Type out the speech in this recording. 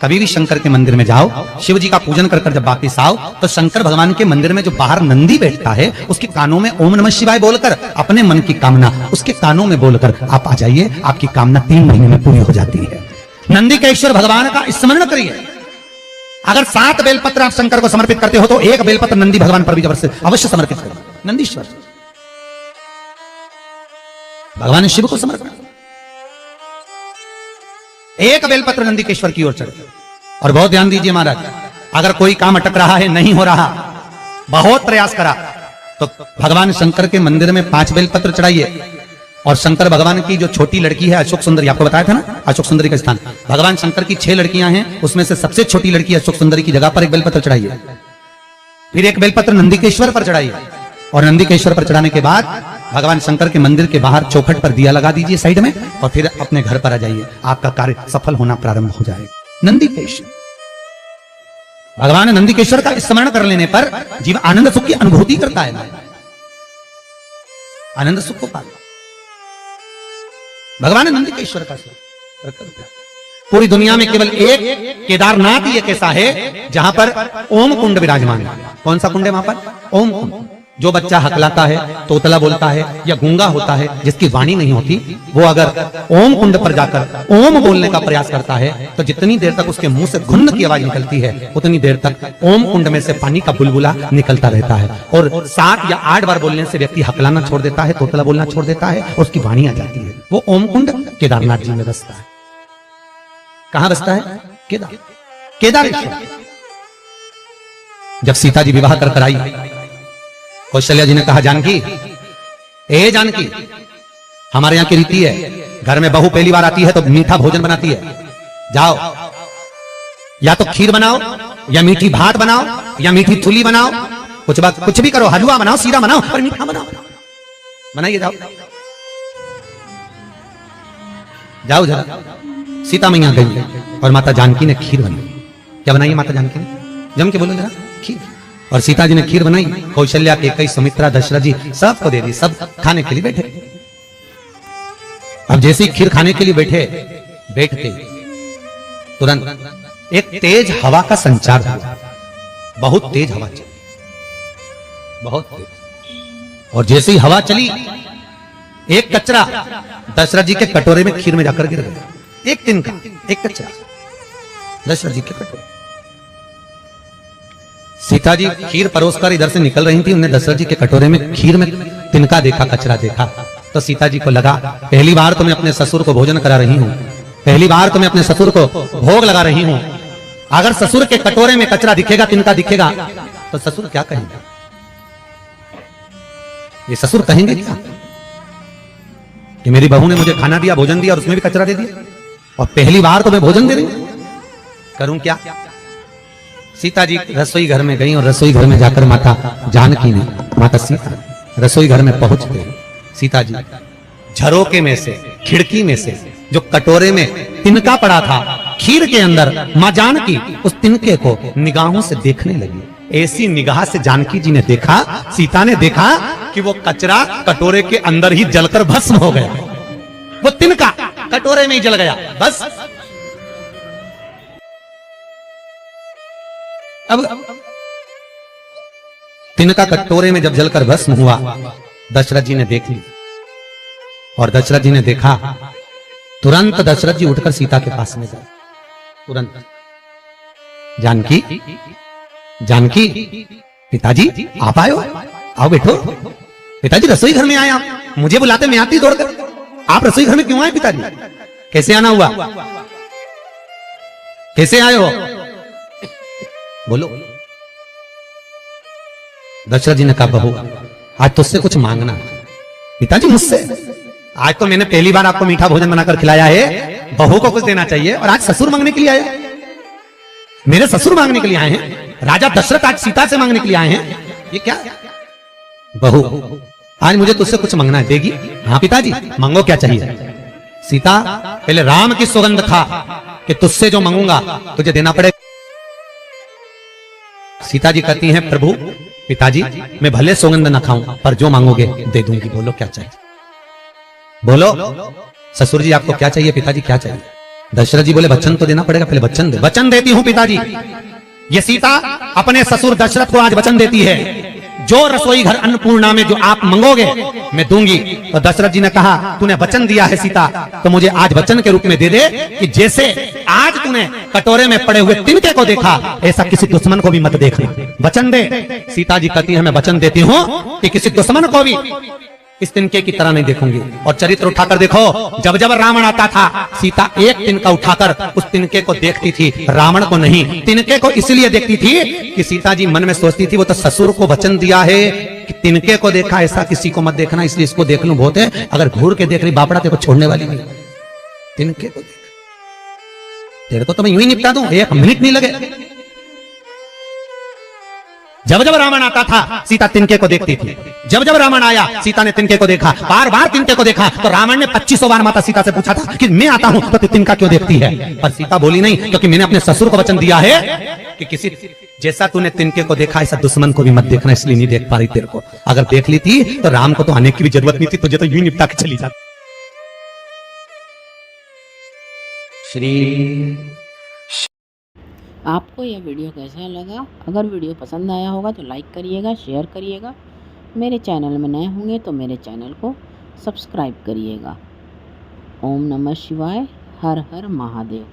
कभी भी शंकर के मंदिर में जाओ, शिव जी का पूजन कर कर जब वापिस आओ तो शंकर भगवान के मंदिर में जो बाहर नंदी बैठता है उसके कानों में ओम नमः शिवाय बोलकर अपने मन की कामना उसके कानों में बोलकर आप आ जाइए, आपकी कामना 3 महीने में पूरी हो जाती है। नंदी के ईश्वर भगवान का स्मरण करिए। अगर 7 बेलपत्र आप शंकर को समर्पित करते हो तो 1 बेलपत्र नंदी भगवान पर भी अवश्य समर्पित करिए। नंदीश्वर भगवान शिव को समर्पित, 1 बेलपत्र नंदी के ईश्वर की ओर चढ़े। और बहुत ध्यान दीजिए महाराज, अगर कोई काम अटक रहा है, नहीं हो रहा, बहुत प्रयास करा, तो भगवान शंकर के मंदिर में 5 बेलपत्र चढ़ाइए। और शंकर भगवान की जो छोटी लड़की है अशोक सुंदरी, आपको बताया था ना अशोक सुंदरी का स्थान, भगवान शंकर की 6 लड़कियां हैं, उसमें से सबसे छोटी लड़की अशोक सुंदरी की जगह पर 1 बेलपत्र चढ़ाइए। फिर 1 बेलपत्र नंदी के ईश्वर पर चढ़ाइए। और नंदी के ईश्वर पर चढ़ाने के बाद भगवान शंकर के मंदिर के बाहर चौखट पर दिया लगा दीजिए साइड में, और फिर अपने घर पर आ जाइए, आपका कार्य सफल होना प्रारंभ हो जाएगा। नंदी के ईश्वर भगवान नंदीकेश्वर का स्मरण कर लेने पर जीव आनंद सुख की अनुभूति करता है, आनंद सुख को पाता। भगवान नंदीकेश्वर का पूरी दुनिया में केवल एक केदारनाथ ही एक ऐसा है जहां पर ओम कुंड विराजमान है। कौन सा कुंड है वहां पर? ओम कुंड। जो बच्चा हकलाता है, तोतला बोलता है या गूंगा होता है, जिसकी वाणी नहीं होती, वो अगर ओम कुंड पर जाकर ओम बोलने का प्रयास करता है तो जितनी देर तक उसके मुंह से घुन्न की आवाज निकलती है उतनी देर तक ओम कुंड में से पानी का बुलबुला निकलता रहता है। और 7 या 8 बार बोलने से व्यक्ति हकलाना छोड़ देता है, तोतला बोलना छोड़ देता है, उसकी वाणी आ जाती है। वो ओम कुंड केदारनाथ जी में बसता है। कहां बसता है? केदारेश्वर। जब सीता जी विवाह कर आई, कौशल्या जी ने कहा, जानकी, ए जानकी, हमारे यहां की रीति है, घर में बहू पहली बार आती है तो मीठा भोजन बनाती है। जाओ, या तो खीर बनाओ, या मीठी भात बनाओ, या मीठी थुली बनाओ, कुछ भी करो, हलवा बनाओ, सीरा बनाओ, पर मीठा बनाओ, बनाइए। जाओ जाओ जरा। सीता मैया गई और माता जानकी ने खीर बनाई। क्या बनाई माता जानकी ने? जम के बोलो जरा। खीर। और सीता जी ने खीर बनाई, कौशल्या के कई, सुमित्रा, दशरथ जी सबको दे दी। सब खाने के लिए बैठे। अब जैसे ही खीर खाने के लिए बैठते तुरंत एक तेज हवा का संचार हुआ। बहुत तेज हवा चली, बहुत तेज। और जैसे ही हवा चली, एक कचरा दशरथ जी के कटोरे में खीर में जाकर गिर गया। एक तिनका, एक कचरा दशरथ जी के कटोरे। सीता जी खीर परोसकर इधर से निकल रही थी, उन्हें दशरथ जी के कटोरे में खीर में तिनका देखा, कचरा देखा, तो सीता जी को लगा, पहली बार तो मैं अपने ससुर को भोजन करा रही हूं, पहली बार तो मैं अपने ससुर को भोग लगा रही हूं। अगर ससुर के कटोरे में कचरा दिखेगा, तिनका दिखेगा, तो ससुर क्या कहेंगे? ये ससुर कहेंगे क्या कि मेरी बहू ने मुझे खाना दिया, भोजन दिया और उसमें भी कचरा दे दिया, और पहली बार तो मैं भोजन दे रही हूं, करूं क्या? सीता जी रसोई घर में गई और रसोई घर में जाकर माता जानकी ने, माता सीता रसोई घर में पहुंच गई। सीता जी झरोके में से, खिड़की में से जो कटोरे में तिनका पड़ा था खीर के अंदर, मां जानकी उस तिनके को निगाहों से देखने लगी। ऐसी निगाह से जानकी जी ने देखा, सीता ने देखा कि वो कचरा कटोरे के अंदर ही जलकर भस्म हो गया। वो तिनका कटोरे में ही जल गया, बस। अब तिनका कटोरे में जब जलकर भस्म हुआ, दशरथ जी ने देख ली। और दशरथ जी ने देखा, तुरंत दशरथ जी उठकर सीता के पास में गए। तुरंत, जानकी, जानकी, पिताजी आप आए हो, आओ बैठो। पिताजी रसोई घर में आए आप, मुझे बुलाते मैं आती दौड़कर, आप रसोई घर में क्यों आए पिताजी? कैसे आना हुआ? कैसे आए हो? बोलो। दशरथ जी ने कहा, बहू आज तुझसे कुछ मांगना है। पिताजी मुझसे? आज तो मैंने पहली बार आपको मीठा भोजन बनाकर खिलाया है, बहू को कुछ देना चाहिए, और आज ससुर मांगने के लिए आए? मेरे ससुर मांगने के लिए आए हैं, राजा दशरथ आज सीता से मांगने के लिए आए हैं, ये क्या? बहू आज मुझे तुझसे कुछ मांगना है, देगी? हाँ पिताजी, मांगो, क्या चाहिए? सीता, पहले राम की सौगंध खा कि तुझसे जो मांगूंगा तुझे देना पड़ेगा। सीता जी कहती हैं, प्रभु पिताजी मैं भले सौगंध न खाऊं, पर जो मांगोगे दे दूंगी, बोलो क्या चाहिए? बोलो ससुर जी आपको क्या चाहिए? पिताजी क्या चाहिए? दशरथ जी बोले वचन तो देना पड़ेगा, पहले वचन दे। वचन देती हूं पिताजी। ये सीता अपने ससुर दशरथ को आज वचन देती है, जो रसोई घर अन्नपूर्णा में जो आप मंगोगे मैं दूंगी। तो दशरथ जी ने कहा तूने वचन दिया है सीता, तो मुझे आज वचन के रूप में दे दे कि जैसे आज तूने कटोरे में पड़े हुए तिनके को देखा, ऐसा किसी दुश्मन को भी मत देखना। वचन दे। सीता जी कहती है मैं वचन देती हूं कि किसी दुश्मन को भी इस तिनके की तरह नहीं देखूंगी। और चरित्र उठाकर देखो, जब जब रावण आता था सीता एक तिनका उठाकर उस तिनके को देखती थी, रावण को नहीं। तिनके को इसलिए देखती थी कि सीता जी मन में सोचती थी वो तो ससुर को वचन दिया है कि तिनके को देखा, ऐसा किसी को मत देखना, इसलिए इसको देख लूं बहुत है। अगर घूर के देख रही बापड़ा तेरे को छोड़ने वाली नहीं, तिनके को देख, तेरे को तो मैं यूं ही निपटा दूं, एक मिनट नहीं लगे। जब जब रावण आता था सीता तिनके को देखती थी। जब जब रावण आया सीता ने तिनके को देखा, बार बार तिनके को देखा। तो रावण ने 2500 बार माता सीता से पूछा था कि मैं आता हूं तो तिनका क्यों देखती है, पर सीता बोली नहीं, क्योंकि मैंने अपने ससुर को वचन दिया है कि किसी जैसा तूने तिनके को देखा ऐसा दुश्मन को भी मत देखना, इसलिए नहीं देख पा रही तेरे को। अगर देख ली थी तो राम को तो आने की भी जरूरत नहीं थी, तुझे तो यूं निपटा के चली जाती। श्री आपको यह वीडियो कैसा लगा? अगर वीडियो पसंद आया होगा तो लाइक करिएगा, शेयर करिएगा। मेरे चैनल में नए होंगे तो मेरे चैनल को सब्सक्राइब करिएगा। ओम नमः शिवाय। हर हर महादेव।